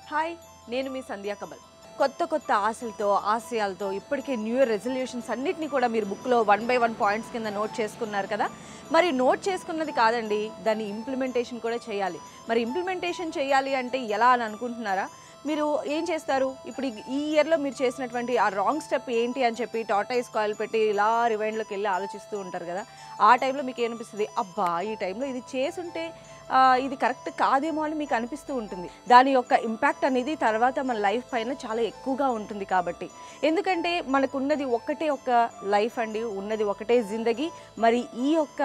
Hi, నేను మీ సంధ్యా కమల్. కొత్త ఆశలతో, ఆశయాలతో ఇప్పటికే న్యూ ఇయర్ రెజల్యూషన్స్ అన్నిటినీ కూడా మీరు బుక్లో 1 by 1 పాయింట్స్ కింద నోట్ చేసుకున్నారు కదా. మరి నోట్ చేసుకున్నది కాదండి, దాన్ని ఇంప్లిమెంటేషన్ కూడా చేయాలి. మరి ఇంప్లిమెంటేషన్ చేయాలి అంటే ఎలా అని అనుకుంటున్నారా? మీరు ఏం చేస్తారు? ఇప్పుడు ఈ ఇయర్లో మీరు చేసినటువంటి ఆ రాంగ్ స్టెప్ ఏంటి అని చెప్పి టార్టైస్ కాయిల్ పెట్టి ఇలా రివైండ్లోకి వెళ్ళి ఆలోచిస్తూ ఉంటారు కదా. ఆ టైంలో మీకు ఏమనిపిస్తుంది? అబ్బా, ఈ టైంలో ఇది చేసుంటే ఇది కరెక్ట్ కాదేమో అని మీకు అనిపిస్తూ ఉంటుంది. దాని యొక్క ఇంపాక్ట్ అనేది తర్వాత మన లైఫ్ పైన చాలా ఎక్కువగా ఉంటుంది. కాబట్టి ఎందుకంటే మనకున్నది ఒక్కటే ఒక లైఫ్ అండి, ఉన్నది ఒకటే జిందగీ. మరి ఈ యొక్క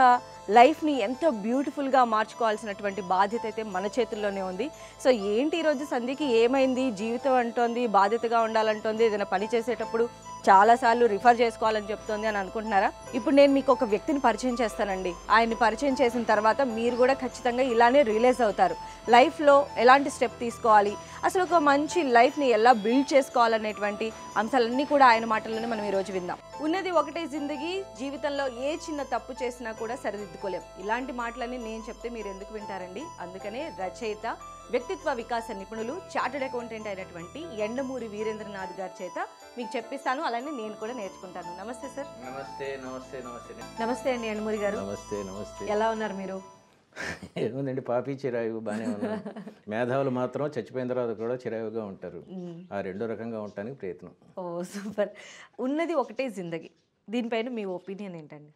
లైఫ్ని ఎంతో బ్యూటిఫుల్గా మార్చుకోవాల్సినటువంటి బాధ్యత అయితే మన చేతుల్లోనే ఉంది. సో ఏంటి ఈరోజు సంధ్యకి ఏమైంది? జీవితం అంటోంది బాధ్యతగా ఉండాలంటోంది, ఏదైనా పని చేసేటప్పుడు చాలాసార్లు రిఫర్ చేసుకోవాలని చెప్తోంది అని అనుకుంటున్నారా? ఇప్పుడు నేను మీకు ఒక వ్యక్తిని పరిచయం చేస్తానండి. ఆయన్ని పరిచయం చేసిన తర్వాత మీరు కూడా ఖచ్చితంగా ఇలానే రియలైజ్ అవుతారు. లైఫ్లో ఎలాంటి స్టెప్ తీసుకోవాలి, అసలు ఒక మంచి లైఫ్ని ఎలా బిల్డ్ చేసుకోవాలనేటువంటి అంశాలన్నీ కూడా ఆయన మాటల్లోనే మనం ఈరోజు విందాం. ఉన్నది ఒకటే జిందగీ, జీవితంలో ఏ చిన్న తప్పు చేసినా కూడా సరిదిద్దుకోలేం. ఇలాంటి మాటలన్నీ నేను చెప్తే మీరు ఎందుకు వింటారండి? అందుకనే రచయిత, వ్యక్తిత్వ వికాస నిపుణులు, చార్టెడ్ అకౌంటెంట్ అయినటువంటి యండమూరి వీరేంద్రనాథ్ గారి చేత మీకు చెప్పిస్తాను. అలానే నేను కూడా నేర్చుకుంటాను. నమస్తే సార్. నమస్తే నమస్తే నమస్తే నమస్తే అండి యండమూరి గారు. నమస్తే నమస్తే. ఎలా ఉన్నారు మీరు? ఏముందండి, పాపి చిరాయి బాగానే ఉన్నారు. మేధావులు మాత్రం చచ్చిపోయిన తర్వాత కూడా చిరాయుగా ఉంటారు. ఆ రెండో రకంగా ఉండటానికి ప్రయత్నం. ఓ సూపర్. ఉన్నది ఒకటే జిందగీ, దీనిపైన మీ ఒపీనియన్ ఏంటండి?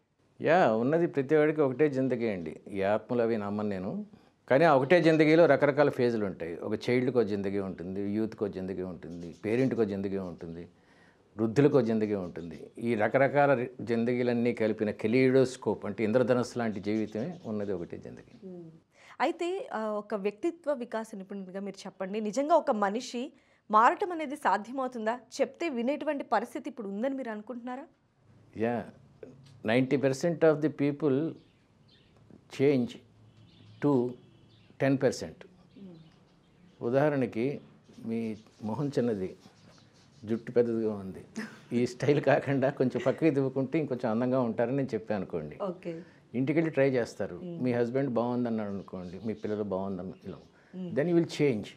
ఉన్నది ప్రతి వాడికి ఒకటే జిందగీ అండి. ఈ ఆత్మలు అవి నమ్మను నేను. కానీ ఆ ఒకటే జిందగీలో రకరకాల ఫేజులు ఉంటాయి. ఒక చైల్డ్కి ఒక జిందగీ ఉంటుంది, యూత్కి ఒక జిందగీ ఉంటుంది, పేరెంట్కి ఒక జిందగీ ఉంటుంది, వృద్ధులకు జిందగీ ఉంటుంది. ఈ రకరకాల జిందగీలన్నీ కలిపిన కెలిడోస్కోప్ అంటే ఇంద్రధనస్సు లాంటి జీవితమే ఉన్నది ఒకటే జిందగీ. అయితే ఒక వ్యక్తిత్వ వికాస నిపుణుడిగా మీరు చెప్పండి, నిజంగా ఒక మనిషి మారటం అనేది సాధ్యమవుతుందా? చెప్తే వినేటువంటి పరిస్థితి ఇప్పుడు ఉందని మీరు అనుకుంటున్నారా? 90% of the people change to 10%. ఉదాహరణకి మీ మొహం చిన్నది, జుట్టు పెద్దదిగా ఉంది, ఈ స్టైల్ కాకుండా కొంచెం పక్కకి దివ్వుకుంటే ఇంకొంచెం అందంగా ఉంటారని నేను చెప్పాను అనుకోండి. ఓకే, ఇంటికి వెళ్ళి ట్రై చేస్తారు. మీ హస్బెండ్ బాగుందన్నాడు అనుకోండి, మీ పిల్లలు బాగుందన్న ఇలా, దెన్ యూ విల్ చేంజ్.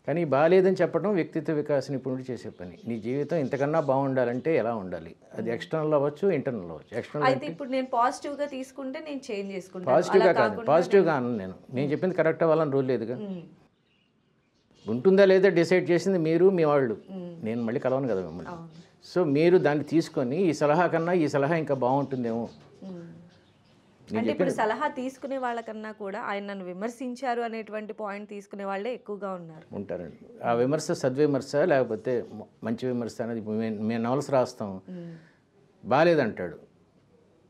కానీ బాగాలేదని చెప్పడం వ్యక్తిత్వ వికాస నిపుణుడు చేసే పని. నీ జీవితం ఇంతకన్నా బాగుండాలంటే ఎలా ఉండాలి? అది ఎక్స్టర్నల్ అవ్వచ్చు, ఇంటర్నల్ అవ్వచ్చు. ఎక్స్టర్నల్ అయితే ఇప్పుడు నేను పాజిటివ్గా తీసుకుంటే నేను చేంజ్ చేసుకుంటాను. పాజిటివ్గా కాదు, పాజిటివ్గా అన్నాను నేను చెప్పింది కరెక్ట్ అవ్వాలని రూల్ లేదుగా. ఉంటుందా లేదా డిసైడ్ చేసింది మీరు, మీ వాళ్ళు. నేను మళ్ళీ కలవను కదా మిమ్మల్ని. సో మీరు దాన్ని తీసుకొని ఈ సలహా కన్నా ఈ సలహా ఇంకా బాగుంటుందేమో. అంటే ఇప్పుడు సలహా తీసుకునే వాళ్ళకన్నా కూడా ఆయన నన్ను విమర్శించారు అనేటువంటి పాయింట్ తీసుకునే వాళ్ళే ఎక్కువగా ఉంటారండి. ఆ విమర్శ సద్విమర్శ లేకపోతే మంచి విమర్శ అనేది మేము నవల్స్ రాస్తాం. బాగాలేదంటాడు,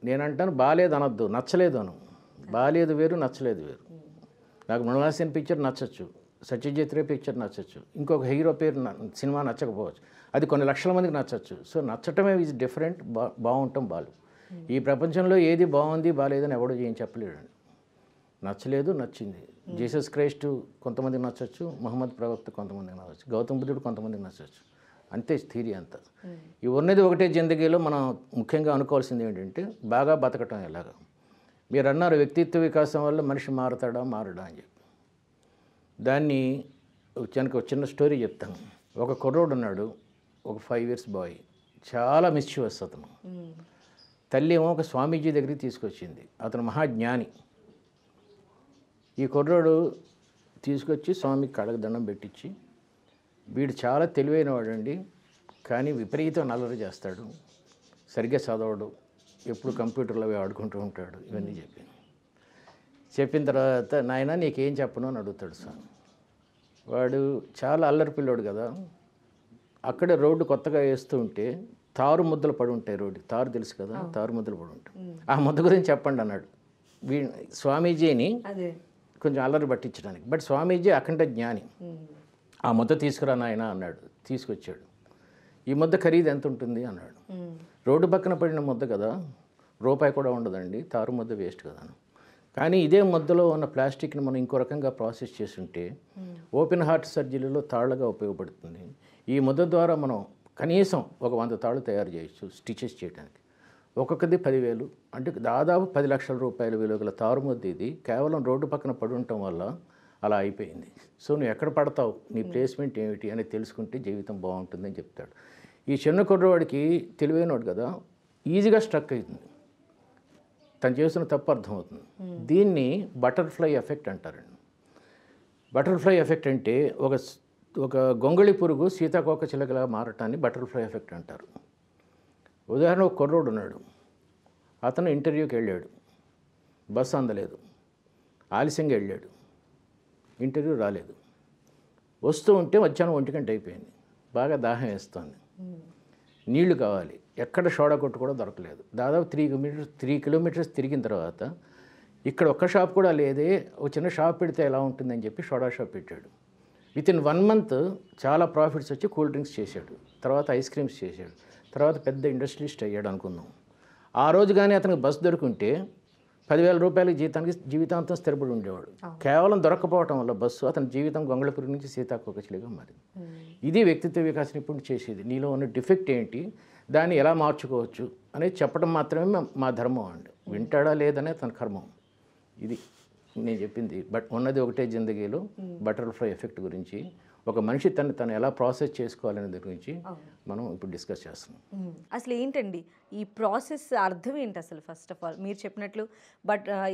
నేను అంటాను బాగాలేదు అనొద్దు, నచ్చలేదు అను. బాగాలేదు వేరు, నచ్చలేదు వేరు. నాకు మృణాల్సిన పిక్చర్ నచ్చచ్చు, సత్యజిత్ రే పిక్చర్ నచ్చచ్చు, ఇంకొక హీరో పేరు సినిమా నచ్చకపోవచ్చు, అది కొన్ని లక్షల మందికి నచ్చచ్చు. సో నచ్చటమే ఈజ్ డిఫరెంట్, బాగుంటాం బాలు. ఈ ప్రపంచంలో ఏది బాగుంది బాగాలేదని ఎవడో ఏం చెప్పలేడండి. నచ్చలేదు, నచ్చింది. జీసస్ క్రైస్ట్ కొంతమందికి నచ్చచ్చు, మహమ్మద్ ప్రవక్త కొంతమందికి నచ్చచ్చు, గౌతమ్ బుద్ధుడు కొంతమందికి నచ్చచ్చు. అంతే థియరీ అంతా. ఈ ఉన్నది ఒకటే జిందగీలో మనం ముఖ్యంగా అనుకోవాల్సింది ఏంటంటే బాగా బతకటం ఎలాగా. మీరు అన్నారు వ్యక్తిత్వ వికాసం వల్ల మనిషి మారతాడా మారడా అని చెప్పి. దాన్ని ఒక చిన్న స్టోరీ చెప్తాను. ఒక కుర్రోడు ఉన్నాడు, ఒక 5 years బాయ్, చాలా మిస్చివస్ అతను. తల్లి ఏమో ఒక స్వామీజీ దగ్గరికి తీసుకొచ్చింది. అతను మహాజ్ఞాని. ఈ కుర్రోడు తీసుకొచ్చి స్వామికి కళ్ళకు దండం పెట్టించి, వీడు చాలా తెలివైన వాడండి, కానీ విపరీతం అల్లరి చేస్తాడు, సరిగ్గా చదవడు, ఎప్పుడు కంప్యూటర్లో అవి ఆడుకుంటూ ఉంటాడు, ఇవన్నీ చెప్పిన తర్వాత నాయన నీకేం చెప్పను అని అడుగుతాడు స్వామి. వాడు చాలా అల్లరి పిల్లోడు కదా. అక్కడే రోడ్డు కొత్తగా వేస్తూ ఉంటే తారు ముద్దలు పడి ఉంటాయి. రోడ్డు తారు తెలుసు కదా, తారు ముద్దలు పడి ఉంటాయి. ఆ ముద్ద గురించి చెప్పండి అన్నాడు స్వామీజీని, కొంచెం అల్లరి పట్టించడానికి. బట్ స్వామీజీ అఖండ జ్ఞాని. ఆ ముద్ద తీసుకురా నాయన అన్నాడు. తీసుకొచ్చాడు. ఈ ముద్ద ఖరీదు ఎంత ఉంటుంది అన్నాడు. రోడ్డు పక్కన పడిన ముద్ద కదా, రూపాయి కూడా ఉండదండి, తారు ముద్ద వేస్ట్ కదా. కానీ ఇదే ముద్దలో ఉన్న ప్లాస్టిక్ని మనం ఇంకో రకంగా ప్రాసెస్ చేస్తుంటే ఓపెన్ హార్ట్ సర్జరీలో తాళ్ళగా ఉపయోగపడుతుంది. ఈ ముద్ద ద్వారా మనం కనీసం ఒక 100 తాళ్ళు తయారు చేయొచ్చు స్టిచెస్ చేయడానికి. ఒక్కొక్కది 10,000, అంటే దాదాపు 10 లక్షల రూపాయల విలువ గల తారుముద్ద. ఇది కేవలం రోడ్డు పక్కన పడి ఉండటం వల్ల అలా అయిపోయింది. సో నువ్వు ఎక్కడ పడతావు, నీ ప్లేస్మెంట్ ఏమిటి అని తెలుసుకుంటే జీవితం బాగుంటుందని చెప్తాడు. ఈ చిన్న కుర్రవాడికి తెలివైనవాడు కదా, ఈజీగా స్ట్రక్ అవుతుంది, తను చేస్తున్న తప్పు అర్థమవుతుంది. దీన్ని బటర్ఫ్లై ఎఫెక్ట్ అంటారండి. బటర్ఫ్లై ఎఫెక్ట్ అంటే ఒక గొంగళి పురుగు సీతాకోక చిలకలా మారటాన్ని బటర్ఫ్లై ఎఫెక్ట్ అంటారు. ఉదాహరణ, ఒక కుర్రోడు ఉన్నాడు, అతను ఇంటర్వ్యూకి వెళ్ళాడు, బస్సు అందలేదు, ఆలస్యంగా వెళ్ళాడు, ఇంటర్వ్యూ రాలేదు. వస్తూ ఉంటే మధ్యాహ్నం 1 గంట అయిపోయింది, బాగా దాహం వేస్తుంది, నీళ్లు కావాలి, ఎక్కడ సోడా కొట్టు కూడా దొరకలేదు. దాదాపు 3 కిలోమీటర్స్ తిరిగిన తర్వాత ఇక్కడ ఒక్క షాప్ కూడా లేదే, ఒక చిన్న షాప్ పెడితే ఎలా ఉంటుందని చెప్పి సోడా షాప్ పెట్టాడు. వితిన్ 1 మంత్ చాలా ప్రాఫిట్స్ వచ్చి కూల్ డ్రింక్స్ చేశాడు, తర్వాత ఐస్ క్రీమ్స్ చేశాడు, తర్వాత పెద్ద ఇండస్ట్రియలిస్ట్ అయ్యాడు అనుకుందాం. ఆ రోజు కానీ అతనికి బస్సు దొరుకుంటే 10,000 రూపాయల జీవితాంతం స్థిరపడి ఉండేవాడు. కేవలం దొరకపోవటం వల్ల బస్సు అతని జీవితం గొంగళపురి నుంచి సీతాకోకచిలుగా మారింది. ఇది వ్యక్తిత్వ వికాసం ఇప్పుడు చేసేది. నీలో ఉన్న డిఫెక్ట్ ఏంటి, దాన్ని ఎలా మార్చుకోవచ్చు అనేది చెప్పడం మాత్రమే మా ధర్మం అండి. వింటాడా లేదనే తన కర్మం. ఇది నేను చెప్పింది. బట్ ఉన్నది ఒకటే జిందగీలో బటర్ఫ్లై ఎఫెక్ట్ గురించి, ఒక మనిషి తను ఎలా ప్రాసెస్ చేసుకోవాలనే దాని గురించి మనం ఇప్పుడు డిస్కస్ చేస్తున్నాం. అసలు ఏంటండి ఈ ప్రాసెస్ అర్థం ఏంటి అసలు? ఫస్ట్ ఆఫ్ ఆల్ మీరు చెప్పినట్లు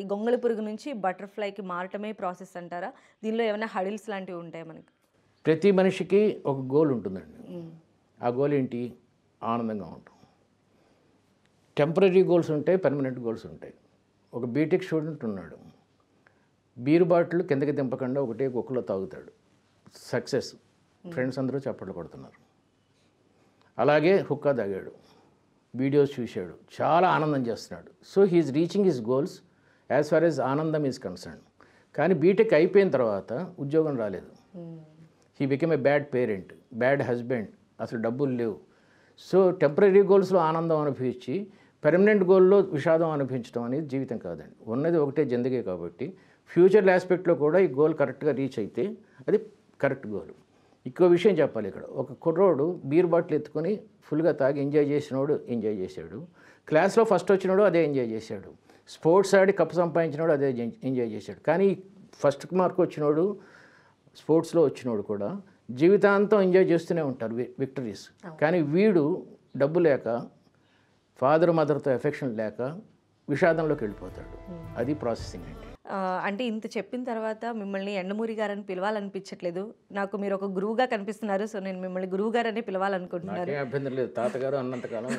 ఈ గొంగళి పురుగు నుంచి బటర్ఫ్లైకి మారటమే ప్రాసెస్ అంటారా? దీనిలో ఏమైనా హడిల్స్ లాంటివి ఉంటాయా మనకి? ప్రతి మనిషికి ఒక గోల్ ఉంటుందండి. ఆ గోల్ ఏంటి? ఆనందంగా ఉంటాం. టెంపరీ గోల్స్ ఉంటాయి, పర్మనెంట్ గోల్స్ ఉంటాయి. ఒక బీటెక్ స్టూడెంట్ ఉన్నాడు, బీరు బాటిల్ కిందకి దింపకుండా ఒకటే కుక్కలో తాగుతాడు, సక్సెస్, ఫ్రెండ్స్ అందరూ చప్పట్లు కొడుతున్నారు. అలాగే హుక్కా తాగాడు, వీడియోస్ చూశాడు, చాలా ఆనందం చేస్తున్నాడు. So he's reaching his goals as far as ఆనందం ఈజ్ కన్సర్న్. కానీ బీటెక్ అయిపోయిన తర్వాత ఉద్యోగం రాలేదు. He became a bad parent, bad husband, అసలు డబ్బులు లేవు. సో టెంపరీ గోల్స్లో ఆనందం అనుభవించి పర్మనెంట్ గోల్లో విషాదం అనిపించడం అనేది జీవితం కాదండి. ఉన్నది ఒకటే జిందగీ కాబట్టి ఫ్యూచర్ ఆస్పెక్ట్లో కూడా ఈ గోల్ కరెక్ట్గా రీచ్ అయితే అది కరెక్ట్ గోల్. ఇంకో విషయం చెప్పాలి ఇక్కడ. ఒక కుర్రోడు బీర్ బాటిల్ ఎత్తుకొని ఫుల్గా తాగి ఎంజాయ్ చేసినోడు ఎంజాయ్ చేశాడు, క్లాస్లో ఫస్ట్ వచ్చినోడు అదే ఎంజాయ్ చేశాడు, స్పోర్ట్స్ ఆడి కప్పు సంపాదించినోడు అదే ఎంజాయ్ చేశాడు. కానీ ఫస్ట్ మార్క్ వచ్చినోడు, స్పోర్ట్స్లో వచ్చినోడు కూడా జీవితాంతం ఎంజాయ్ చేస్తూనే ఉంటారు విక్టరీస్. కానీ వీడు డబ్బు లేక, ఫాదర్ మదర్తో ఎఫెక్షన్ లేక విషాదంలోకి వెళ్ళిపోతాడు. అది ప్రాసెసింగ్ అంటే. అంటే ఇంత చెప్పిన తర్వాత మిమ్మల్ని ఎండమూరి గారని పిలవాలనిపించట్లేదు నాకు. మీరు ఒక గురువుగా కనిపిస్తున్నారు. సో నేను మిమ్మల్ని గురువు గారని పిలవాలనుకుంటున్నాను. అభ్యంతరం లేదు, తాతగారు అన్నంతకాలం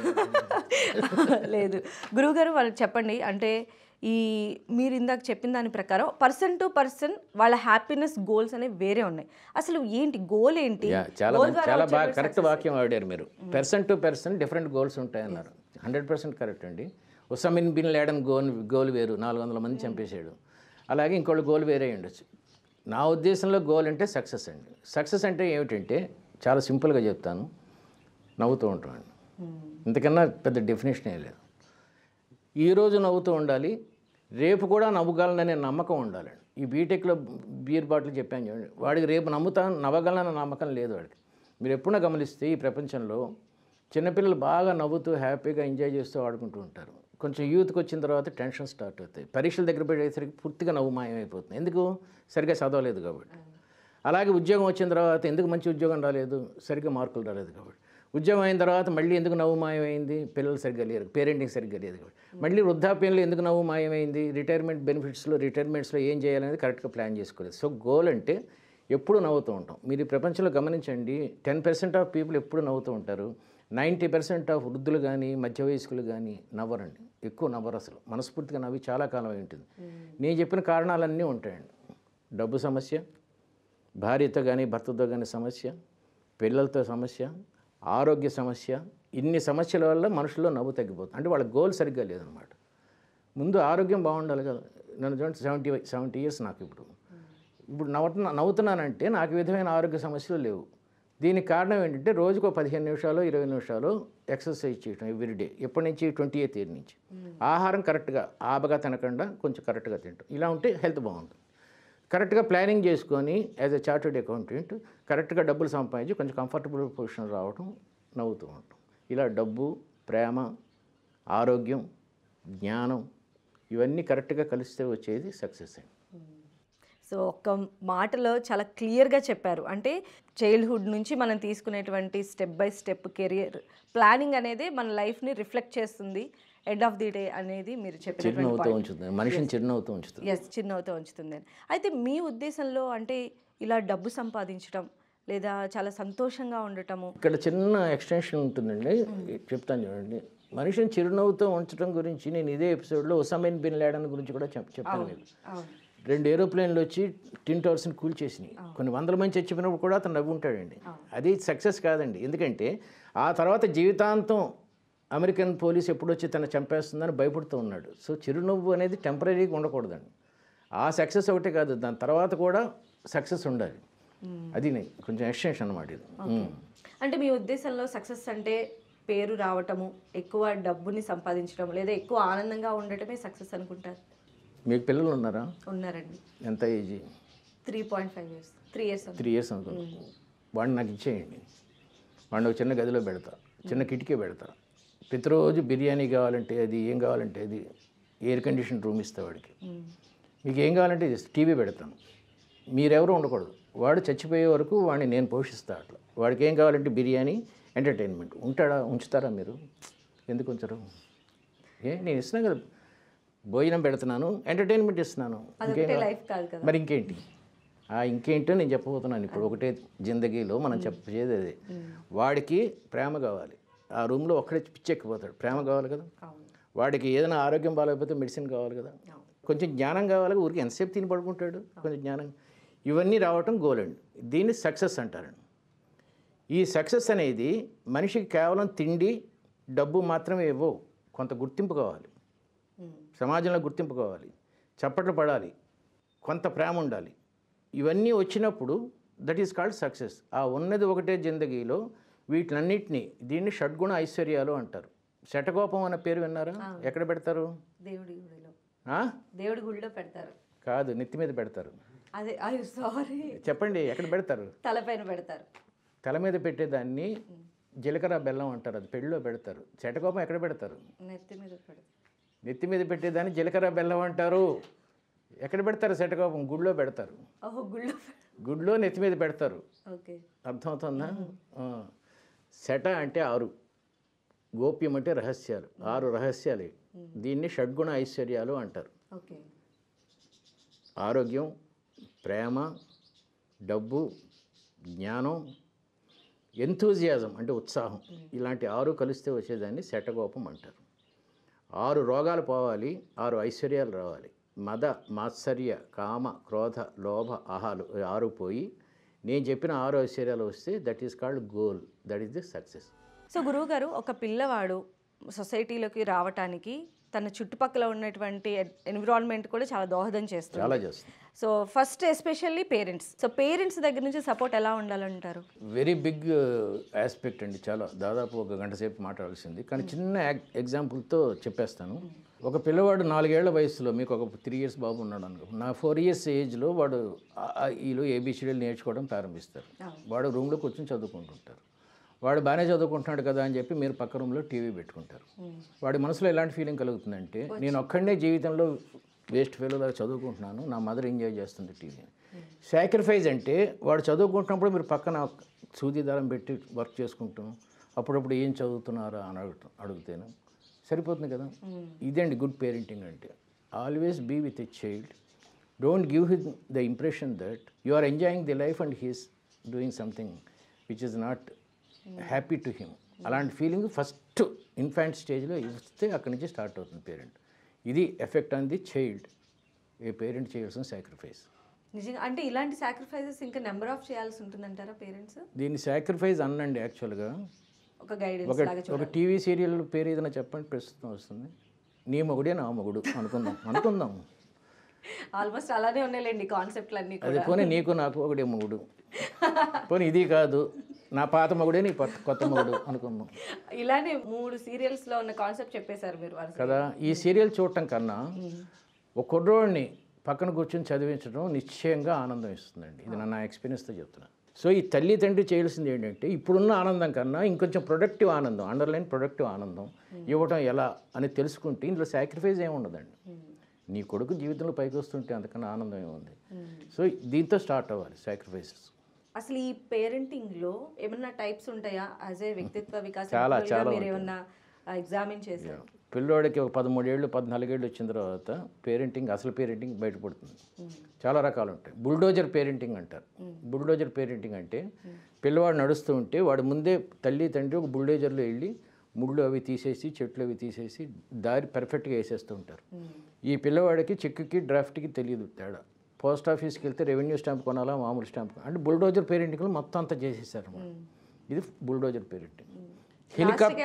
లేదు. గురువుగారు వాళ్ళకి చెప్పండి, అంటే మీరు ఇందాక చెప్పిన దాని ప్రకారం పర్సన్ టు పర్సన్ వాళ్ళ హ్యాపీనెస్ గోల్స్ అనేవి వేరే ఉన్నాయి. అసలు ఏంటి గోల్ ఏంటి? చాలా బాగా కరెక్ట్ వాక్యం ఆడారు మీరు. Person to person different goals ఉంటాయన్నారు. 100% కరెక్ట్ అండి. ఉసామిన్ బిన్ లాడెన్ గోల్ వేరు, 400 మంది చంపేశాడు. అలాగే ఇంకోళ్ళు గోల్ వేరే ఉండొచ్చు. నా ఉద్దేశంలో గోల్ అంటే సక్సెస్ అండి. సక్సెస్ అంటే ఏమిటంటే చాలా సింపుల్గా చెప్తాను, నవ్వుతూ ఉంటామండి. ఇంతకన్నా పెద్ద డెఫినేషన్ ఏం లేదు. ఈరోజు నవ్వుతూ ఉండాలి, రేపు కూడా నవ్వగలననే నమ్మకం ఉండాలండి. ఈ బీటెక్లో బీర్ బాటిల్ చెప్పాను చూడండి, వాడికి రేపు నవ్వగలనన్న నమ్మకం లేదు వాడికి. మీరు ఎప్పుడైనా గమనిస్తే ఈ ప్రపంచంలో చిన్నపిల్లలు బాగా నవ్వుతూ హ్యాపీగా ఎంజాయ్ చేస్తూ ఆడుకుంటూ ఉంటారు. కొంచెం యూత్కి వచ్చిన తర్వాత టెన్షన్ స్టార్ట్ అవుతాయి. పరీక్షల దగ్గర పడేసరికి పూర్తిగా నవ్వు మాయమైపోతుంది. ఎందుకు? సరిగ్గా చదవలేదు కాబట్టి. అలాగే ఉద్యోగం వచ్చిన తర్వాత ఎందుకు మంచి ఉద్యోగం రాలేదు? సరిగ్గా మార్కులు రాలేదు కాబట్టి. ఉద్యోగం అయిన తర్వాత మళ్ళీ ఎందుకు నవ్వు మాయమైంది? పిల్లలు సరిగ్గా లేరు, పేరెంటింగ్ సరిగ్గా లేదు కాబట్టి. మళ్ళీ వృద్ధాప్యంలో ఎందుకు నవ్వు మాయమైంది? రిటైర్మెంట్ రిటైర్మెంట్స్లో ఏం చేయాలనేది కరెక్ట్గా ప్లాన్ చేసుకోలేదు. సో గోల్ అంటే ఎప్పుడు నవ్వుతూ ఉంటాం. మీరు ఈ ప్రపంచంలో గమనించండి, 10% ఆఫ్ పీపుల్ ఎప్పుడు నవ్వుతూ ఉంటారు. 90% ఆఫ్ వృద్ధులు కానీ మధ్య వయస్కులు కానీ నవ్వరండి, ఎక్కువ నవ్వరు. అసలు మనస్ఫూర్తిగా నవ్వి చాలా కాలం అయి ఉంటుంది. నేను చెప్పిన కారణాలన్నీ ఉంటాయండి. డబ్బు సమస్య, భార్యతో కానీ భర్తతో కానీ సమస్య, పిల్లలతో సమస్య, ఆరోగ్య సమస్య, ఇన్ని సమస్యల వల్ల మనుషుల్లో నవ్వు తగ్గిపోతుంది. అంటే వాళ్ళ గోల్ సరిగ్గా లేదనమాట. ముందు ఆరోగ్యం బాగుండాలి కదా. నన్ను చూడండి, 70 ఇయర్స్ నాకు. ఇప్పుడు నవ్వుతున్నానంటే నాకు విధమైన ఆరోగ్య సమస్యలు లేవు. దీనికి కారణం ఏంటంటే రోజుకు 15 నిమిషాలు 20 నిమిషాలు ఎక్సర్సైజ్ చేయడం ఎవ్రీడే. ఎప్పటి నుంచి? 28th ఇయర్ నుంచి. ఆహారం కరెక్ట్గా ఆబగా తినకుండా కొంచెం కరెక్ట్గా తింటాం. ఇలా ఉంటే హెల్త్ బాగుంటుంది. కరెక్ట్గా ప్లానింగ్ చేసుకొని యాజ్ ఎ చార్టెడ్ అకౌంటెంట్ కరెక్ట్గా డబ్బులు సంపాదించి కొంచెం కంఫర్టబుల్ పొజిషన్ రావడం, నవ్వుతూ ఉంటాం. ఇలా డబ్బు, ప్రేమ, ఆరోగ్యం, జ్ఞానం ఇవన్నీ కరెక్ట్గా కలిస్తే వచ్చేది సక్సెస్ అండి. సో ఒక్క మాటలో చాలా క్లియర్గా చెప్పారు. అంటే చైల్డ్హుడ్ నుంచి మనం తీసుకునేటువంటి step by step career planning అనేది మన లైఫ్ని రిఫ్లెక్ట్ చేస్తుంది. ఎండ్ ఆఫ్ ది డే అనేది మీరు చిరునవ్వుతో ఉంచుతుంది, మనిషిని చిరునవ్వుతో ఉంచుతుంది. చిరునవ్వుతో ఉంచుతుంది. అయితే మీ ఉద్దేశంలో అంటే ఇలా డబ్బు సంపాదించడం లేదా చాలా సంతోషంగా ఉండటము, ఇక్కడ చిన్న ఎక్స్టెన్షన్ ఉంటుందండి, చెప్తాను చూడండి. మనిషిని చిరునవ్వుతో ఉంచడం గురించి నేను ఇదే ఎపిసోడ్లో ఒసామా బిన్ లాడెన్ గురించి కూడా చెప్పాను మీకు. 2 ఏరోప్లేన్లు వచ్చి ట్విన్ టవర్స్ని కూల్చేసినాయి. కొన్ని వందల మంది చచ్చిపోయినప్పుడు కూడా అతను నవ్వు ఉంటాడండి. అది సక్సెస్ కాదండి. ఎందుకంటే ఆ తర్వాత జీవితాంతం అమెరికన్ పోలీస్ ఎప్పుడు వచ్చి తను చంపేస్తుందని భయపడుతూ ఉన్నాడు. సో చిరునవ్వు అనేది టెంపరీగా ఉండకూడదండి. ఆ సక్సెస్ ఒకటే కాదు, దాని తర్వాత కూడా సక్సెస్ ఉండాలి. అది కొంచెం ఎక్స్టెన్షన్ అన్నమాట ఇది. అంటే మీ ఉద్దేశంలో సక్సెస్ అంటే పేరు రావటము, ఎక్కువ డబ్బుని సంపాదించడం లేదా ఎక్కువ ఆనందంగా ఉండటమే సక్సెస్ అనుకుంటారు? మీకు పిల్లలు ఉన్నారా? ఉన్నారండి. ఎంత ఏజ్? 3.5 years. 3 years. 3 years అనుకో. వాడిని నాకు ఇచ్చేయండి. వాడిని ఒక చిన్న గదిలో పెడతా, చిన్న కిటికీ పెడతా. ప్రతిరోజు బిర్యానీ కావాలంటే అది, ఏం కావాలంటే అది, ఎయిర్ కండిషన్ రూమ్ ఇస్తా వాడికి. మీకు ఏం కావాలంటే టీవీ పెడతాను. మీరెవరూ ఉండకూడదు. వాడు చచ్చిపోయే వరకు వాడిని నేను పోషిస్తా. అట్లా వాడికి ఏం కావాలంటే బిర్యానీ, ఎంటర్టైన్మెంట్. ఉంచుతారా మీరు? ఎందుకు ఉంచరు? నేను ఇస్తున్నాను కదా, భోజనం పెడుతున్నాను, ఎంటర్టైన్మెంట్ ఇస్తున్నాను. మరి ఇంకేంటి? ఇంకేంటో నేను చెప్పబోతున్నాను ఇప్పుడు. ఒకటే జిందగీలో మనం చెప్పేది అదే. వాడికి ప్రేమ కావాలి. ఆ రూమ్లో ఒక్కడే పిచ్చెక్కిపోతాడు. ప్రేమ కావాలి కదా. వాడికి ఏదైనా ఆరోగ్యం బాగాలేకపోతే మెడిసిన్ కావాలి కదా. కొంచెం జ్ఞానం కావాలి. ఊరికి ఎంతసేపు తిని పడుకుంటాడు? కొంచెం జ్ఞానం. ఇవన్నీ రావటం గోల్ అండి. దీన్ని సక్సెస్ అంటారండి. ఈ సక్సెస్ అనేది మనిషికి కేవలం తిండి, డబ్బు మాత్రమే ఇవ్వవు. కొంత గుర్తింపు కావాలి, సమాజంలో గుర్తింపు కావాలి, చప్పట్లు పడాలి, కొంత ప్రేమ ఉండాలి. ఇవన్నీ వచ్చినప్పుడు దట్ ఈస్ కాల్డ్ సక్సెస్. ఆ ఉన్నది ఒకటే జిందగీలో వీటిలన్నింటినీ, దీన్ని షడ్గుణ ఐశ్వర్యాలు అంటారు. శటకోపం అనే పేరు విన్నారా? ఎక్కడ పెడతారు? దేవుడి గుడిలో పెడతారు. కాదు, నెత్తి మీద పెడతారు. అదే, సారీ, చెప్పండి, ఎక్కడ పెడతారు? తలపైన పెడతారు. తల మీద పెట్టేదాన్ని జీలకర్ర బెల్లం అంటారు. అది పెళ్ళిలో పెడతారు. శటకోపం ఎక్కడ పెడతారు? నెత్తి మీద పెట్టేదాన్ని జీలకర్ర బెల్లం అంటారు. ఎక్కడ పెడతారు? శటకోపం గుడిలో పెడతారు. గుడిలో నెత్తి మీద పెడతారు. అర్థమవుతుందా? శట అంటే 6, గోప్యం అంటే రహస్యాలు. 6 రహస్యాలే. దీన్ని షడ్గుణ ఐశ్వర్యాలు అంటారు. ఆరోగ్యం, ప్రేమ, డబ్బు, జ్ఞానం, ఎంతూజియాజం అంటే ఉత్సాహం. ఇలాంటి 6 కలిస్తే వచ్చేదాన్ని శటకోపం అంటారు. 6 రోగాలు పోవాలి, 6 ఐశ్వర్యాలు రావాలి. మద, మాత్సర్య, కామ, క్రోధ, లోభ, అహాలు 6 పోయి నేను చెప్పిన 6 ఐశ్వర్యాలు వస్తే that is called goal. That is the success. So గురువుగారు, ఒక పిల్లవాడు సొసైటీలోకి రావటానికి తన చుట్టుపక్కల ఉన్నటువంటి ఎన్విరాన్మెంట్ కూడా చాలా దోహదం చేస్తుంది. చాలా చేస్తుంది. So first especially parents. So parents దగ్గర నుంచి సపోర్ట్ ఎలా ఉండాలంటారు? వెరీ బిగ్ ఆస్పెక్ట్ అండి. చాలా దాదాపు 1 గంట సేపు మాట్లాడాల్సింది, కానీ చిన్న ఎగ్జాంపుల్తో చెప్పేస్తాను. ఒక పిల్లవాడు 4 ఏళ్ల వయసులో, మీకు ఒక 3 years బాబు ఉన్నాడు అనుకో, నా 4 years ఏజ్లో వాడు ఈలో ఏబిసిడీలు నేర్చుకోవడం ప్రారంభిస్తారు. వాడు రూమ్లో కూర్చొని చదువుకుంటుంటారు. వాడు బాగానే చదువుకుంటున్నాడు కదా అని చెప్పి మీరు పక్క రూమ్లో టీవీ పెట్టుకుంటారు. వాడి మనసులో ఎలాంటి ఫీలింగ్ కలుగుతుందంటే, నేను ఒక్కడనే జీవితంలో వేస్ట్ ఫెయిల్యూర్ చదువుకుంటున్నాను, నా మదర్ ఎంజాయ్ చేస్తుంది టీవీ. సాక్రిఫైస్ అంటే వాడు చదువుకుంటున్నప్పుడు మీరు పక్కన సూది దారం పెట్టి వర్క్ చేసుకుంటాం, అప్పుడప్పుడు ఏం చదువుతున్నారా అని అడుగుతాను, సరిపోతుంది కదా. ఇదండి గుడ్ పేరెంటింగ్ అంటే. Always be with a child. Don't give him the impression that you are enjoying the life and he's doing something which is not happy to him. అలాంటి ఫీలింగ్ ఫస్ట్ ఇన్ఫాంట్ స్టేజ్లో ఇస్తే అక్కడి నుంచి start అవుతుంది parent. ఇది effect on the child. A parent చేయాల్సిన sacrifice. నిజంగా అంటే ఇలాంటి సాక్రిఫైసెస్ ఇంకా నెంబర్ ఆఫ్ చేయాల్సి ఉంటుందంటారా పేరెంట్స్? దీన్ని సాక్రిఫైస్ అనండి యాక్చువల్గా. ఒక గైడెన్స్, ఒక టీవీ సీరియల్ పేరు ఏదైనా చెప్పండి, ప్రస్తుతం వస్తుంది. నీ మొగుడే నా మొగుడు అనుకుందాం. ఆల్మోస్ట్ అలానే ఉన్నాయిలేండి కాన్సెప్ట్లు అన్నీ. అది పోనీ నీకు నాకు ఒకడే మొగుడు, పోనీ ఇది కాదు నా పాత మొగుడే నీ కొత్త మొగుడు అనుకుందాం. ఇలానే 3 సీరియల్స్లో ఉన్న కాన్సెప్ట్ చెప్పేశారు మీరు కదా. ఈ సీరియల్ చూడటం కన్నా ఒక కుర్రోడిని పక్కన కూర్చొని చదివించడం నిశ్చయంగా ఆనందం ఇస్తుందండి. ఇది నా ఎక్స్పీరియన్స్తో చెప్తున్నా. సో ఈ తల్లి తండ్రి చేయాల్సింది ఏంటంటే, ఇప్పుడున్న ఆనందం కన్నా ఇంకొంచెం ప్రొడక్టివ్ ఆనందం, అండర్లైన్ ప్రొడక్టివ్ ఆనందం ఇవ్వటం ఎలా అని తెలుసుకుంటే ఇందులో సాక్రిఫైస్ ఏమి ఉండదండి. నీ కొడుకు జీవితంలో పైకి వస్తుంటే అంతకన్నా ఆనందం ఏముంది. సో దీంతో స్టార్ట్ అవ్వాలి సాక్రిఫైసెస్. అసలు ఈ పేరెంటింగ్లో ఏమన్నా టైప్స్ ఉంటాయా? యాజ్ ఏ వ్యక్తిత్వ వికాసం చాలా మీరు ఏమన్నా ఎగ్జామిన్ చేశారు? పిల్లోడికి ఒక 13 ఏళ్ళు 14 ఏళ్ళు వచ్చిన తర్వాత అసలు పేరెంటింగ్ బయటపడుతుంది. చాలా రకాలు ఉంటాయి. బుల్డోజర్ పేరెంటింగ్ అంటారు. బుల్డోజర్ పేరెంటింగ్ అంటే పిల్లవాడు నడుస్తూ ఉంటే వాడు ముందే తల్లి తండ్రి ఒక బుల్డోజర్లో వెళ్ళి ముళ్ళు అవి తీసేసి చెట్లు అవి తీసేసి దారి పర్ఫెక్ట్గా వేసేస్తూ ఉంటారు. ఈ పిల్లవాడికి చెక్కి డ్రాఫ్ట్కి తెలియదు తేడా. పోస్ట్ ఆఫీస్కి వెళ్తే రెవెన్యూ స్టాంప్ కొనాలా మామూలు స్టాంప్ అంటే బుల్డోజర్ పేరెంటింగ్లో మొత్తం అంతా చేసేసారు. ఇది బుల్డోజర్ పేరెంటింగ్.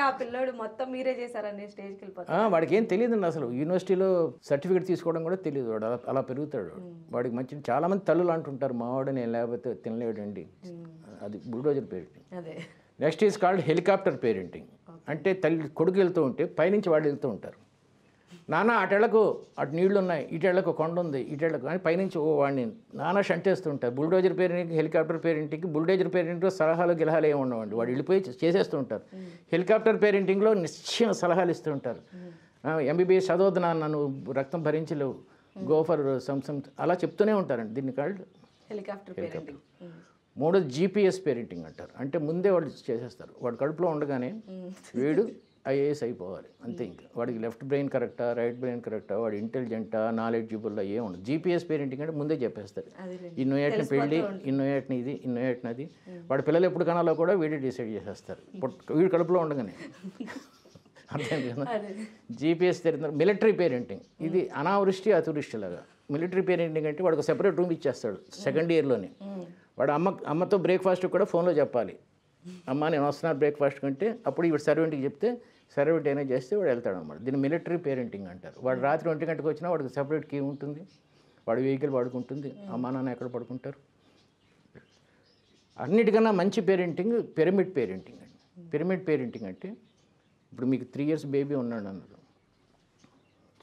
ఆ పిల్లోడు మొత్తం మీరే చేశారనే స్టేజ్కి వెళ్ళిపోతారు. వాడికి ఏం తెలియదు అసలు. యూనివర్సిటీలో సర్టిఫికేట్ తీసుకోవడం కూడా తెలియదు. వాడు అలా పెరుగుతాడు. వాడికి మంచి చాలామంది తల్లులు అంటుంటారు మా వాడు నేను లేకపోతే తినలేడండి. అది bulldozer parenting. Next is called helicopter parenting. అంటే తల్లి కొడుకు వెళ్తూ ఉంటే పైనుంచి వాళ్ళు వెళ్తూ ఉంటారు. నాన్న అటెళ్లకు అటు నీళ్లు ఉన్నాయి, ఇటెళ్లకు కొండ ఉంది, ఇటెళ్లకు అని పైనుంచి వాడిని నాన్న షంటేస్తూ ఉంటారు. బుల్డోజర్ పేరెంటింగ్ హెలికాప్టర్ పేరెంటింగ్కి బుల్డోజర్ పేరెంటింగ్లో సలహాలు గిలహాలు ఏమి ఉండవండి. వాడు వెళ్ళిపోయి చేసేస్తూ ఉంటారు. హెలికాప్టర్ పేరెంటింగ్లో నిశ్చయం సలహాలు ఇస్తూ ఉంటారు. ఎంబీబీఎస్ చదవద్దు నాన్న నువ్వు రక్తం భరించలేవు, గోఫర్ సంసం అలా చెప్తూనే ఉంటారండి. దీన్ని కాల్డ్ హెలికాప్టర్ పేరెంటింగ్. మూడోది జీపీఎస్ పేరెంటింగ్ అంటారు. అంటే ముందే వాళ్ళు చేసేస్తారు. వాడు కడుపులో ఉండగానే వీడు ఐఏఎస్ అయిపోవాలి అంతే. ఇంకా వాడికి లెఫ్ట్ బ్రెయిన్ కరెక్టా రైట్ బ్రెయిన్ కరెక్టా వాడు ఇంటెలిజెంటా నాలెడ్జిబుల్లా ఏం ఉండదు. జీపీఎస్ పేరెంటింగ్ అంటే ముందే చెప్పేస్తారు. ఇన్నో ఏటిని పెళ్ళి ఇన్నో ఏటిని ఇది ఇన్నో ఏటిని అది. వాడి పిల్లలు ఎప్పుడు కనాలో కూడా వీడే డిసైడ్ చేసేస్తారు వీడు కడుపులో ఉండగానే. అర్థం కదా. జీపీఎస్ తెలియదు. మిలిటరీ పేరెంటింగ్ ఇది అనావృష్టి అతివృష్టి లాగా. మిలిటరీ పేరెంటింగ్ అంటే వాడికి సెపరేట్ రూమ్ ఇచ్చేస్తాడు సెకండ్ ఇయర్లోనే. వాడు అమ్మతో బ్రేక్ఫాస్ట్ కూడా ఫోన్లో చెప్పాలి. అమ్మ నేను వస్తున్నాను బ్రేక్ఫాస్ట్ కంటే అప్పుడు వీడు సర్వెంట్కి చెప్తే సర్వెంట్ అయినా చేస్తే వాడు వెళ్తాడు అనమాట. దీన్ని మిలిటరీ పేరెంటింగ్ అంటారు. వాడు రాత్రి 1 గంటకు వచ్చినా వాడికి సెపరేట్ కీ ఉంటుంది, వాడు వెహికల్ వాడుకుంటుంది, అమ్మ నాన్న ఎక్కడ పడుకుంటారు. అన్నిటికన్నా మంచి పేరెంటింగ్ పిరమిడ్ పేరెంటింగ్ అండి. పిరమిడ్ పేరెంటింగ్ అంటే ఇప్పుడు మీకు 3 years బేబీ ఉన్నాడు అన్నారు,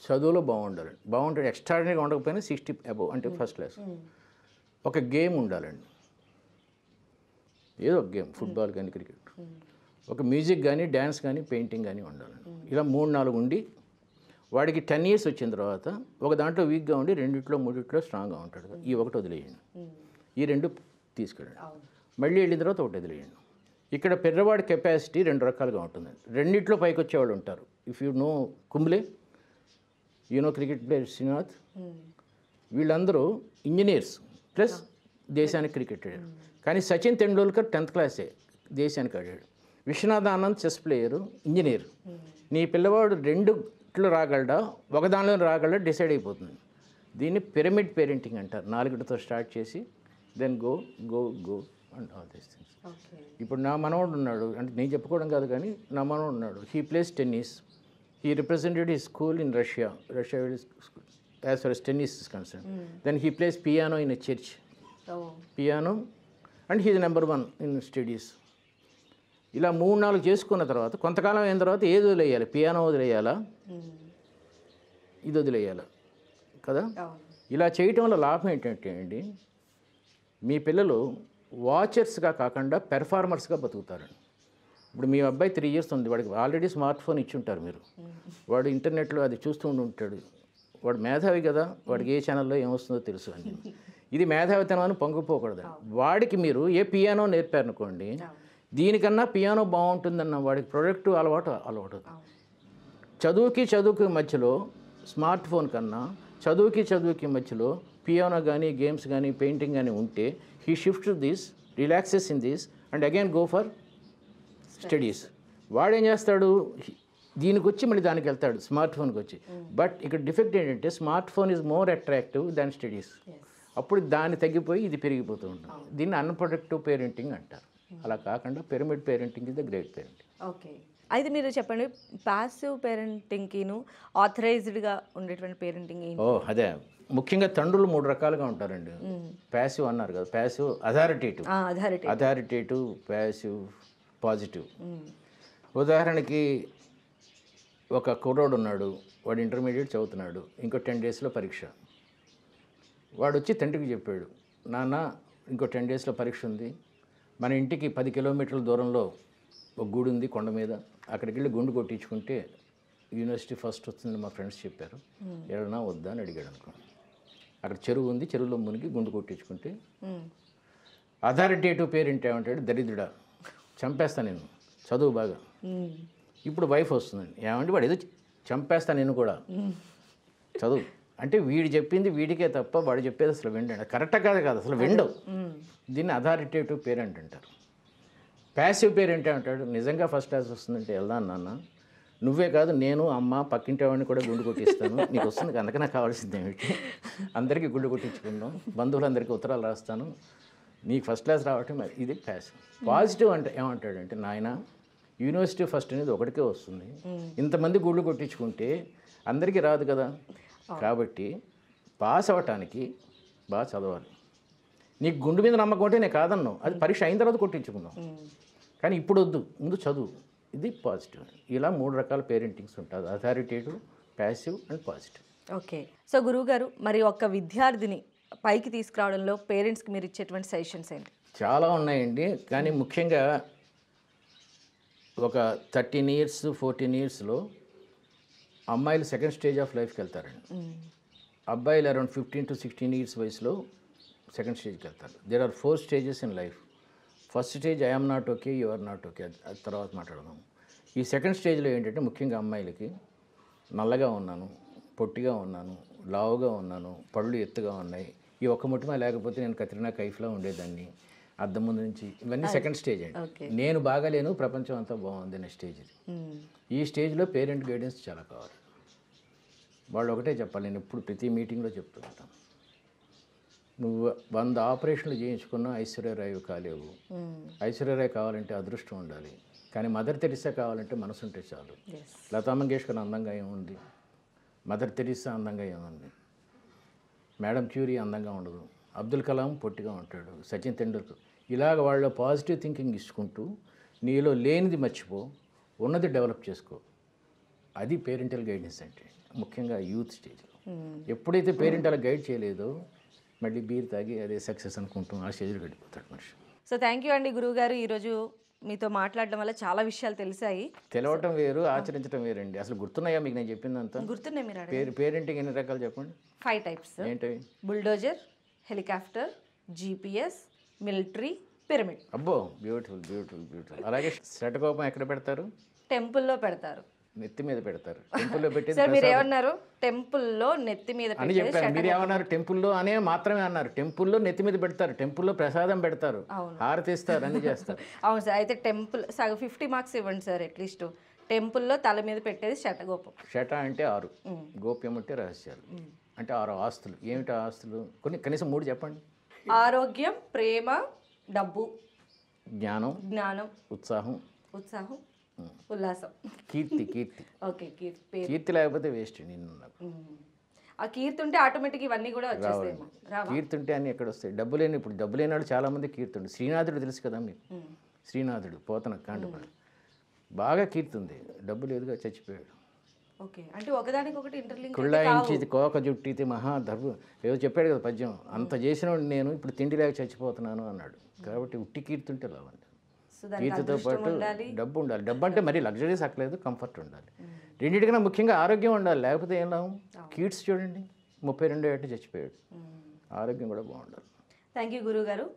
చదువులో బాగుంటాడు ఎక్స్ట్రాడినరీగా ఉండకపోయినా 60 అబోవ్ అంటే ఫస్ట్ క్లాస్. ఒక గేమ్ ఉండాలండి, ఏదో ఒక గేమ్, ఫుట్బాల్ కానీ క్రికెట్, ఒక మ్యూజిక్ కానీ డ్యాన్స్ కానీ పెయింటింగ్ కానీ ఉండాలండి. ఇలా 3-4 ఉండి వాడికి 10 years వచ్చిన తర్వాత ఒక దాంట్లో వీక్గా ఉండి 2-3 స్ట్రాంగ్గా ఉంటాడు. ఈ ఒకటి వదిలేయండి, ఈ 2 తీసుకెళ్ళండి. మళ్ళీ వెళ్ళిన తర్వాత ఒకటి వదిలేయండి. ఇక్కడ పిల్లవాడి కెపాసిటీ 2 రకాలుగా ఉంటుందండి. 2 పైకి వచ్చేవాళ్ళు ఉంటారు. If you know Kumble, you know cricket player Srinath, వీళ్ళందరూ ఇంజనీర్స్ ప్లస్ దేశానికి క్రికెట్ ఆడారు. కానీ సచిన్ తెండూల్కర్ 10th క్లాసే దేశానికి ఆడాడు. Vishwanath Anand chess player, engineer. నీ పిల్లవాడు 2 రాగలడా ఒక దానిలో రాగలడా డిసైడ్ అయిపోతుంది. దీన్ని పిరమిడ్ పేరెంటింగ్ అంటారు. 4తో స్టార్ట్ చేసి then go go go and all these things. ఇప్పుడు నా మనవడు ఉన్నాడు, అంటే నేను చెప్పుకోవడం కాదు కానీ నా మనవడు ఉన్నాడు. He plays tennis. He represented he school in Russia as for as tennis is concerned. Then he plays piano in a church. Piano and he is number 1 in studies. ఇలా 3-4 చేసుకున్న తర్వాత కొంతకాలం అయిన తర్వాత ఏది వదిలేయాలి? పియానో వదిలేయాలా, ఇది వదిలేయాలా కదా. ఇలా చేయటం వల్ల లాభం ఏంటంటే అండి, మీ పిల్లలు వాచర్స్గా కాకుండా పెర్ఫార్మర్స్గా బతుకుతారండి. ఇప్పుడు మీ అబ్బాయి 3 years ఉంది, వాడికి ఆల్రెడీ స్మార్ట్ ఫోన్ ఇచ్చి ఉంటారు మీరు. వాడు ఇంటర్నెట్లో అది చూస్తూ ఉంటాడు. వాడు మేధావి కదా, వాడికి ఏ ఛానల్లో ఏమొస్తుందో తెలుసు అని. ఇది మేధావితనం అని పొంగిపోకూడదు. వాడికి మీరు ఏ పియానో నేర్పారనుకోండి, దీనికన్నా పియానో బాగుంటుందన్న వాడికి ప్రొడక్ట్ అలవాటు. చదువుకి మధ్యలో స్మార్ట్ ఫోన్ కన్నా చదువుకి మధ్యలో పియానో కానీ గేమ్స్ కానీ పెయింటింగ్ కానీ ఉంటే he shift this, relaxes in this and again go for studies. వాడేం చేస్తాడు, దీనికి వచ్చి మళ్ళీ దానికి వెళ్తాడు, స్మార్ట్ ఫోన్కి వచ్చి. బట్ ఇక్కడ డిఫెక్ట్ ఏంటంటే smart phone is more attractive than studies. అప్పుడు దాన్ని తగ్గిపోయి ఇది పెరిగిపోతూ ఉంటుంది. దీన్ని అన్ప్రొడక్టివ్ పేరెంటింగ్ అంటారు. అలా కాకుండా pyramid parenting is the great parenting. Okay, అయితే మీరు చెప్పండి, ప్యాసివ్ పేరెంటింగ్కిను ఆథరైజ్డ్గా ఉండేటువంటి పేరెంటింగ్. అదే ముఖ్యంగా తండ్రులు 3 రకాలుగా ఉంటారండి. ప్యాసివ్ అన్నారు కదా, ప్యాసివ్ అథారిటేటివ్ ప్యాసివ్ పాజిటివ్. ఉదాహరణకి ఒక కుర్రోడు ఉన్నాడు, వాడు ఇంటర్మీడియట్ చదువుతున్నాడు, ఇంకో 10 daysలో పరీక్ష. వాడు వచ్చి తండ్రికి చెప్పాడు, నాన్న ఇంకో 10 daysలో పరీక్ష ఉంది, మన ఇంటికి 10 kilometers దూరంలో ఒక గుడి ఉంది కొండ మీద, అక్కడికి వెళ్ళి గుండు కొట్టించుకుంటే యూనివర్సిటీ ఫస్ట్ వస్తుందని మా ఫ్రెండ్స్ చెప్పారు, వెళ్ళనా వద్దా అని అడిగాడు అనుకో. అక్కడ చెరువు ఉంది, చెరువులో మునిగి గుండు కొట్టించుకుంటే అథారిటేటివ్ పేరెంట్ ఏమంటాడు, దరిద్రుడా చంపేస్తా నేను, చదువు బాగా. ఇప్పుడు వైఫ్ వస్తుందండి, ఏమంటే వాడు ఏదో చంపేస్తా నేను కూడా, చదువు అంటే వీడు చెప్పింది వీడికే తప్ప వాడు చెప్పేది అసలు విండండి, కరెక్ట్ కాదు అసలు విండవు. దీన్ని అథారిటేటివ్ పేరెంట్ అంటారు. ప్యాసివ్ పేరెంట్ ఏమంటాడు, నిజంగా ఫస్ట్ క్లాస్ వస్తుందంటే వెళ్దాను నాన్న, నువ్వే కాదు నేను అమ్మ పక్కింటి వాడిని కూడా గుండు కొట్టిస్తాను, నీకు వస్తుంది అందుకనే కావాల్సింది ఏమిటి, అందరికీ గుండు కొట్టించుకుందాం, బంధువులందరికీ ఉత్తరాలు రాస్తాను, నీకు ఫస్ట్ క్లాస్ రావటం ఇది ప్యాసివ్. పాజిటివ్ అంటే ఏమంటాడంటే, నాయన యూనివర్సిటీ ఫస్ట్ అనేది ఒకటికే వస్తుంది, ఇంతమంది గుళ్ళు కొట్టించుకుంటే అందరికీ రాదు కదా, కాబట్టి పాస్ అవ్వటానికి బాగా చదవాలి. నీకు గుండు మీద నమ్మకం ఉంటే నేను కాదన్నావు, అది పరీక్ష అయిన తర్వాత కొట్టించుకుందాం, కానీ ఇప్పుడు వద్దు, ముందు చదువు. ఇది పాజిటివ్. ఇలా 3 రకాల పేరెంటింగ్స్ ఉంటుంది, authoritative, passive and positive. Okay. So గురువుగారు, మరి ఒక విద్యార్థిని పైకి తీసుకురావడంలో పేరెంట్స్కి మీరు ఇచ్చేటువంటి సజెషన్స్ ఏంటి? చాలా ఉన్నాయండి, కానీ ముఖ్యంగా ఒక 13 years 14 yearsలో అమ్మాయిలు సెకండ్ స్టేజ్ ఆఫ్ లైఫ్కి వెళ్తారండి, అబ్బాయిలు అరౌండ్ 15 to 16 years వయసులో సెకండ్ స్టేజ్కి వెళ్తారు. There are 4 stages in life. First stage I'm not okay, you are not okay, అది తర్వాత మాట్లాడదాం. ఈ సెకండ్ స్టేజ్లో ఏంటంటే ముఖ్యంగా అమ్మాయిలకి నల్లగా ఉన్నాను, పొట్టిగా ఉన్నాను, లావుగా ఉన్నాను, పళ్ళు ఎత్తుగా ఉన్నాయి, ఈ ఒక్క ముట్టుమ లేకపోతే నేను కత్రినా కైఫ్లా ఉండేదాన్ని, అద్దం ముందు నుంచి, ఇవన్నీ సెకండ్ స్టేజ్ అండి. నేను బాగాలేను, ప్రపంచం అంతా బాగుంది అనే స్టేజ్ ఇది. ఈ స్టేజ్లో పేరెంట్ గైడెన్స్ చాలా కావాలి. వాళ్ళు ఒకటే చెప్పాలి, నేను ఎప్పుడు ప్రతి మీటింగ్లో చెప్తూ ఉంటాను, నువ్వు 100 ఆపరేషన్లు చేయించుకున్నా ఐశ్వర్యరాయ్ కాలేవు. ఐశ్వర్యరాయ్ కావాలంటే అదృష్టం ఉండాలి, కానీ మదర్ తెరిసా కావాలంటే మనసు ఉంటే చాలు. లతా మంగేష్కర్ అందంగా ఏముంది, మదర్ తెరిసా అందంగా ఏముంది, మేడం క్యూరీ అందంగా ఉండదు, అబ్దుల్ కలాం పొట్టిగా ఉంటాడు, సచిన్ తెండూల్కర్. ఇలాగ వాళ్ళ పాజిటివ్ థింకింగ్ ఇచ్చుకుంటూ నీలో లేనిది మర్చిపో, ఉన్నది డెవలప్ చేసుకో. అది పేరెంటల్ గైడెన్స్ అంటే, ముఖ్యంగా యూత్ స్టేజ్లో. ఎప్పుడైతే పేరెంట్ అలా గైడ్ చేయలేదో మళ్ళీ బీర్ తాగి అదే సక్సెస్ అనుకుంటూ ఆ స్టేజ్లో గడిపోతాడు మనిషి. సో థ్యాంక్ యూ అండి గురువుగారు, ఈరోజు మీతో మాట్లాడడం వల్ల చాలా విషయాలు తెలిసాయి. తెలవటం వేరు, ఆచరించడం వేరండి. అసలు గుర్తున్నాయా మీకు నేను చెప్పిందంతా? గుర్తున్నాయి. మీరు పేరెంటింగ్ ఎన్ని రకాలు చెప్పండి? 5 types. ఏంటవి? Bulldozer, helicopter, GPS, military, pyramid. అబ్బో, బ్యూటిఫుల్ బ్యూటిఫుల్ బ్యూటిఫుల్. అలాగే శటకోపం ఎక్కడ పెడతారు? టెంపుల్లో పెడతారు, నెత్తి మీద పెడతారు. టెంపుల్లో పెట్టేది సార్ మీరు ఏమన్నారు? టెంపుల్లో నెత్తి మీద అని చెప్పారు. మీరు ఏమన్నారు? టెంపుల్లో అనే మాత్రమే అన్నారు. టెంపుల్లో నెత్తి మీద పెడతారు, టెంపుల్లో ప్రసాదం పెడతారు, హారతిస్తారు, అన్ని చేస్తారు. అవును సార్. అయితే టెంపుల్ 50 marks ఇవ్వండి సార్ అట్లీస్ట్. టెంపుల్లో తల మీద పెట్టేది శటగోపం. శట అంటే 6, గోప్యం అంటే రహస్యాలు, అంటే 6 ఆస్తులు. ఏమిటి ఆస్తులు? కనీసం 3 చెప్పండి. ఆరోగ్యం, ప్రేమ, డబ్బు, జ్ఞానం, ఉత్సాహం, ఉల్లాసం, కీర్తి. ఓకే, కీర్తి లేకపోతే వేస్ట్. నిన్ను ఆ కీర్తి ఉంటే ఆటోమేటిక్ ఇవన్నీ కూడా వచ్చేస్తాయి. కీర్తి ఉంటే అన్నీ ఎక్కడ వస్తాయి? డబ్బు లేని, ఇప్పుడు డబ్బు లేని వాళ్ళు చాలామంది కీర్తి ఉంది. శ్రీనాథుడు తెలుసు కదా మీకు? శ్రీనాథుడు పోతన కాండపాడు బాగా కీర్తి ఉంది, డబ్బు లేదుగా చచ్చిపోయాడు. ఓకే, అంటే ఒకదానికొకటి ఇంటర్లింక్. కుళ్ళాయించి కోక జుట్టితే మహాధర్మ ఏదో చెప్పాడు కదా పద్యం, అంత చేసిన నేను ఇప్పుడు తిండి లేక చచ్చిపోతున్నాను అన్నాడు. కాబట్టి ఉట్టి కీర్తి ఉంటే లావండి. కీర్తితో పాటు డబ్బు ఉండాలి. డబ్బు అంటే మరీ లగ్జరీస్ అక్కలేదు, కంఫర్ట్ ఉండాలి. రెండింటికన్నా ముఖ్యంగా ఆరోగ్యం ఉండాలి, లేకపోతే ఏం లాభం? కీట్స్ చూడండి, 32 ఏళ్ళు చచ్చిపోయాడు. ఆరోగ్యం కూడా బాగుండాలి. థ్యాంక్ యూ గురువు గారు.